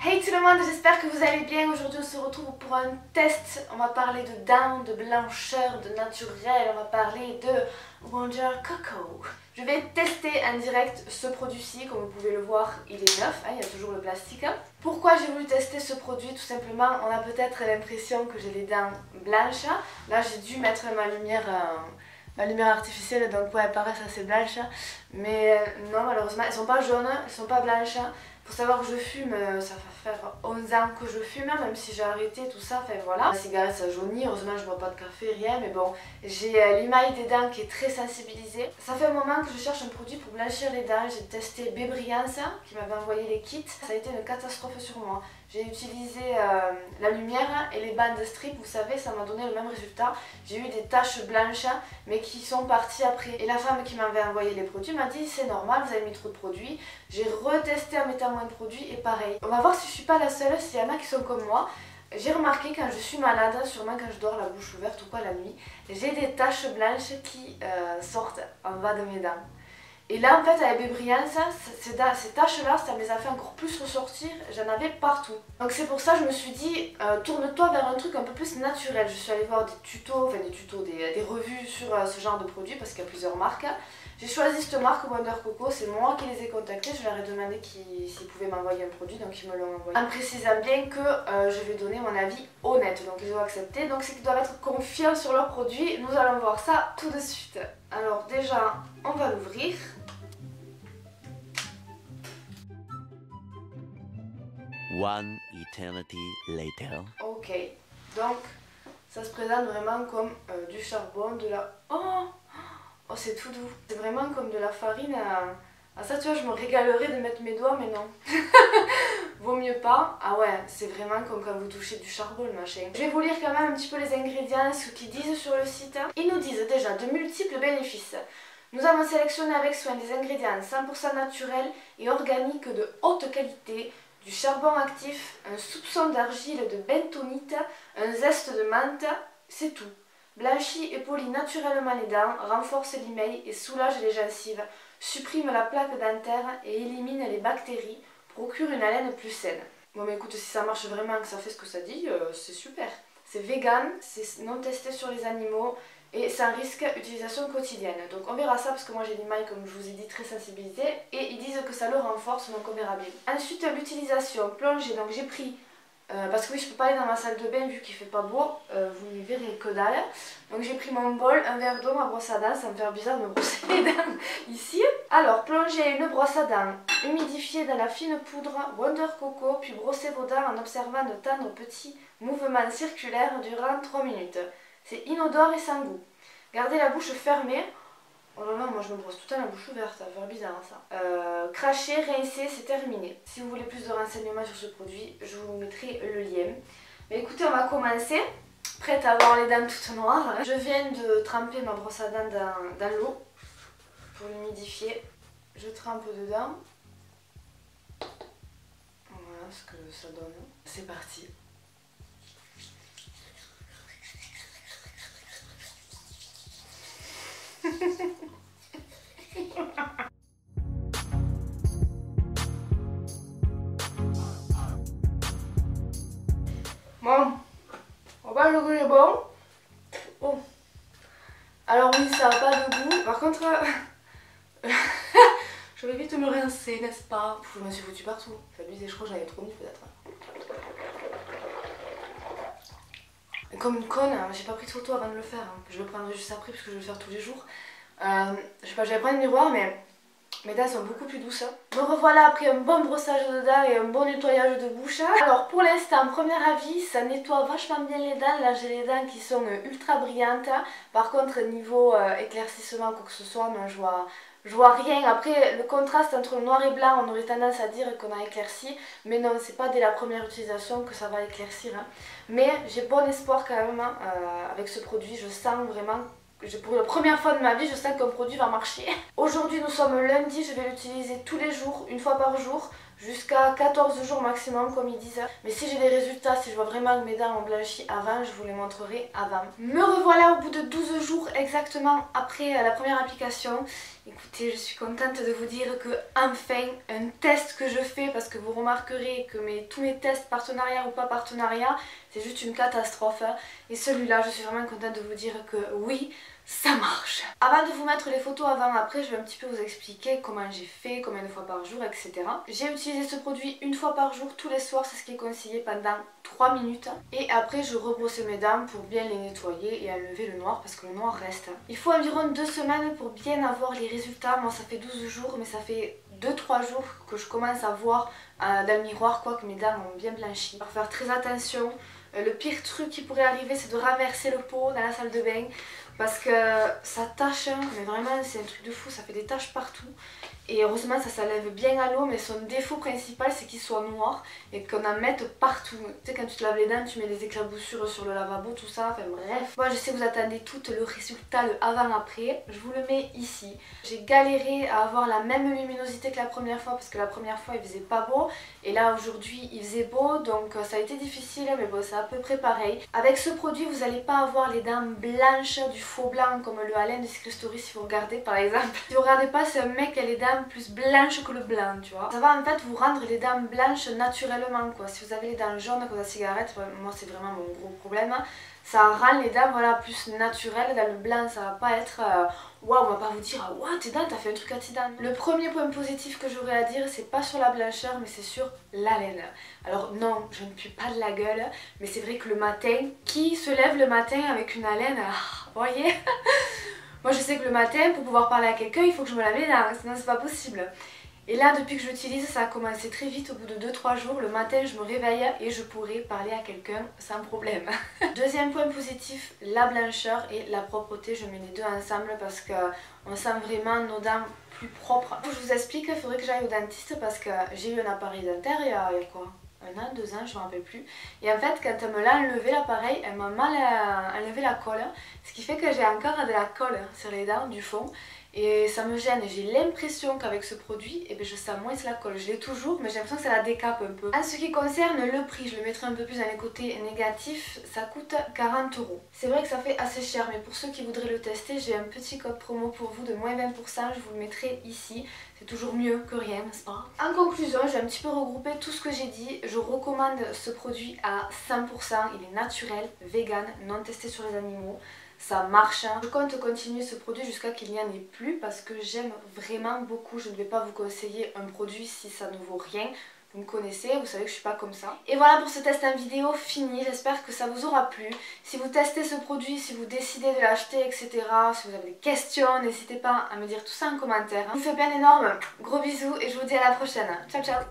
Hey tout le monde, j'espère que vous allez bien. Aujourd'hui on se retrouve pour un test. On va parler de dents, de blancheur, de naturel. On va parler de Wonder Coco. Je vais tester en direct ce produit-ci. Comme vous pouvez le voir, il est neuf, il y a toujours le plastique. Pourquoi j'ai voulu tester ce produit? Tout simplement, on a peut-être l'impression que j'ai les dents blanches. Là j'ai dû mettre ma lumière artificielle, donc ouais, elle paraît assez blanche. Mais non, malheureusement, elles sont pas jaunes, elles sont pas blanches. Faut savoir que je fume, ça va faire 11 ans que je fume, même si j'ai arrêté tout ça, enfin voilà. La cigarette ça jaunit, heureusement je bois pas de café, rien, mais bon, j'ai l'émail des dents qui est très sensibilisé. Ça fait un moment que je cherche un produit pour blanchir les dents, j'ai testé Bébriance qui m'avait envoyé les kits, ça a été une catastrophe sur moi. J'ai utilisé la lumière et les bandes strip, vous savez, ça m'a donné le même résultat. J'ai eu des taches blanches, mais qui sont parties après. Et la femme qui m'avait envoyé les produits m'a dit c'est normal, vous avez mis trop de produits. J'ai retesté en mettant moins de produits et pareil. On va voir si je suis pas la seule, s'il y en a qui sont comme moi. J'ai remarqué quand je suis malade, sûrement quand je dors la bouche ouverte ou quoi la nuit, j'ai des taches blanches qui sortent en bas de mes dents. Et là en fait avec Bébriance, ces taches là, ça me les a fait encore plus ressortir, j'en avais partout. Donc c'est pour ça que je me suis dit, tourne-toi vers un truc un peu plus naturel. Je suis allée voir des tutos, des revues sur ce genre de produits parce qu'il y a plusieurs marques. J'ai choisi cette marque Wonder Coco, c'est moi qui les ai contactés, je leur ai demandé s'ils pouvaient m'envoyer un produit, donc ils me l'ont envoyé. En précisant bien que je vais donner mon avis honnête, donc ils ont accepté, donc c'est qu'ils doivent être confiants sur leurs produits. Nous allons voir ça tout de suite. Alors déjà, on va l'ouvrir. One eternity later. Ok, donc ça se présente vraiment comme du charbon, de la... Oh, c'est tout doux. C'est vraiment comme de la farine. Ah ça tu vois, je me régalerais de mettre mes doigts, mais non. Vaut mieux pas. Ah ouais, c'est vraiment comme quand vous touchez du charbon le machin. Je vais vous lire quand même un petit peu les ingrédients, ce qu'ils disent sur le site. Ils nous disent déjà de multiples bénéfices. Nous avons sélectionné avec soin des ingrédients 100% naturels et organiques de haute qualité, du charbon actif, un soupçon d'argile de bentonite, un zeste de menthe, c'est tout. Blanchit et polit naturellement les dents, renforce l'émail et soulage les gencives, supprime la plaque dentaire et élimine les bactéries, procure une haleine plus saine. Bon mais écoute, si ça marche vraiment, que ça fait ce que ça dit, c'est super. C'est vegan, c'est non testé sur les animaux et sans risque utilisation quotidienne. Donc on verra ça parce que moi j'ai l'émail, comme je vous ai dit, très sensibilisé et ils disent que ça le renforce, donc on verra bien. Ensuite l'utilisation, plongée, donc j'ai pris... parce que oui, je peux pas aller dans ma salle de bain vu qu'il fait pas beau, vous n'y verrez que dalle. Donc j'ai pris mon bol, un verre d'eau, ma brosse à dents, ça me fait bizarre de me brosser les dents ici. Alors, plongez une brosse à dents, humidifiez dans la fine poudre Wonder Coco, puis brossez vos dents en observant de tendres petits mouvements circulaires durant 3 minutes. C'est inodore et sans goût. Gardez la bouche fermée. Oh là là, moi je me brosse tout le temps la bouche ouverte, ça va faire bizarre ça. Crachez, rincez, c'est terminé. Si vous voulez plus de renseignements sur ce produit, je vous mettrai le lien. Mais écoutez, on va commencer. Prête à avoir les dents toutes noires. Je viens de tremper ma brosse à dents dans l'eau pour l'humidifier. Je trempe dedans. Voilà ce que ça donne. C'est parti. Bon, on va le goûter bon. Oh. Alors oui, ça n'a pas de goût. Par contre, je vais vite me rincer, n'est-ce pas? Je me suis foutue partout. C'est abusé, je crois que j'en ai trop mis peut-être. Comme une conne, j'ai pas pris de photo avant de le faire. Je le prendrai juste après parce que je vais le faire tous les jours. Je sais pas, j'allais prendre un miroir, mais mes dents sont beaucoup plus douces. Me revoilà après un bon brossage de dents et un bon nettoyage de bouche. Alors pour l'instant, premier avis, ça nettoie vachement bien les dents. Là j'ai les dents qui sont ultra brillantes. Par contre niveau éclaircissement, quoi que ce soit, non, je vois rien. Après le contraste entre le noir et blanc, on aurait tendance à dire qu'on a éclairci. Mais non, c'est pas dès la première utilisation que ça va éclaircir. Mais j'ai bon espoir quand même avec ce produit. Je sens vraiment... Pour la première fois de ma vie, je sens qu'un produit va marcher. Aujourd'hui, nous sommes lundi, je vais l'utiliser tous les jours, une fois par jour. jusqu'à 14 jours maximum comme ils disent. Mais si j'ai des résultats, si je vois vraiment que mes dents ont blanchi avant, je vous les montrerai avant. Me revoilà au bout de 12 jours exactement après la première application. Écoutez, je suis contente de vous dire que enfin un test que je fais, parce que vous remarquerez que tous mes tests partenariat ou pas partenariat, c'est juste une catastrophe. Et celui-là, je suis vraiment contente de vous dire que oui, ça marche. Avant de vous mettre les photos avant-après, je vais un petit peu vous expliquer comment j'ai fait, combien de fois par jour, etc. J'ai utilisé ce produit une fois par jour, tous les soirs, c'est ce qui est conseillé pendant 3 minutes. Et après, je rebrossais mes dents pour bien les nettoyer et enlever le noir, parce que le noir reste. Il faut environ 2 semaines pour bien avoir les résultats. Moi, ça fait 12 jours, mais ça fait 2-3 jours que je commence à voir dans le miroir quoi, que mes dents ont bien blanchi. Il faut faire très attention. Le pire truc qui pourrait arriver, c'est de renverser le pot dans la salle de bain, parce que ça tâche, mais vraiment c'est un truc de fou, ça fait des taches partout. Et heureusement ça s'enlève bien à l'eau, mais son défaut principal c'est qu'il soit noir et qu'on en mette partout. Tu sais, quand tu te laves les dents, tu mets des éclaboussures sur le lavabo, tout ça, enfin bref. Moi je sais que vous attendez tout le résultat, le avant-après, je vous le mets ici. J'ai galéré à avoir la même luminosité que la première fois, parce que la première fois il faisait pas beau, et là aujourd'hui il faisait beau, donc ça a été difficile, mais bon c'est à peu près pareil. Avec ce produit vous n'allez pas avoir les dents blanches, du faux blanc comme le Alain de Secret Story si vous regardez par exemple. Si vous regardez pas, c'est un mec qui a les dents plus blanches que le blanc, tu vois. Ça va en fait vous rendre les dents blanches naturellement quoi. Si vous avez les dents jaunes comme la cigarette, moi c'est vraiment mon gros problème, ça rend les dents voilà, plus naturelles. Dans le blanc ça va pas être waouh, on va pas vous dire waouh tes dents, t'as fait un truc à tes dents. Le premier point positif que j'aurais à dire, c'est pas sur la blancheur mais c'est sur l'haleine. Alors non, je ne pue pas de la gueule, mais c'est vrai que le matin, qui se lève le matin avec une haleine, vous voyez. Moi je sais que le matin, pour pouvoir parler à quelqu'un, il faut que je me lave les dents, sinon c'est pas possible. Et là, depuis que je l'utilise, ça a commencé très vite, au bout de 2-3 jours. Le matin, je me réveille et je pourrais parler à quelqu'un sans problème. Deuxième point positif, la blancheur et la propreté. Je mets les deux ensemble parce qu'on sent vraiment nos dents plus propres. Je vous explique, il faudrait que j'aille au dentiste parce que j'ai eu un appareil dentaire il y a quoi, 1 an, 2 ans, je ne me rappelle plus. Et en fait, quand elle me l'a enlevé l'appareil, elle m'a mal enlevé la colle. Ce qui fait que j'ai encore de la colle sur les dents du fond. Et ça me gêne. J'ai l'impression qu'avec ce produit, eh bien, je sens moins la colle. Je l'ai toujours, mais j'ai l'impression que ça la décape un peu. En ce qui concerne le prix, je le mettrai un peu plus dans les côtés négatifs. Ça coûte 40 €. C'est vrai que ça fait assez cher, mais pour ceux qui voudraient le tester, j'ai un petit code promo pour vous de moins 20%. Je vous le mettrai ici. C'est toujours mieux que rien, n'est-ce pas? En conclusion, j'ai un petit peu regroupé tout ce que j'ai dit. Je recommande ce produit à 100%. Il est naturel, vegan, non testé sur les animaux. Ça marche. Je compte continuer ce produit jusqu'à qu'il n'y en ait plus parce que j'aime vraiment beaucoup. Je ne vais pas vous conseiller un produit si ça ne vaut rien. Vous me connaissez, vous savez que je suis pas comme ça. Et voilà pour ce test en vidéo fini. J'espère que ça vous aura plu. Si vous testez ce produit, si vous décidez de l'acheter, etc. Si vous avez des questions, n'hésitez pas à me dire tout ça en commentaire. Je vous fais plein d'énormes gros bisous et je vous dis à la prochaine. Ciao ciao.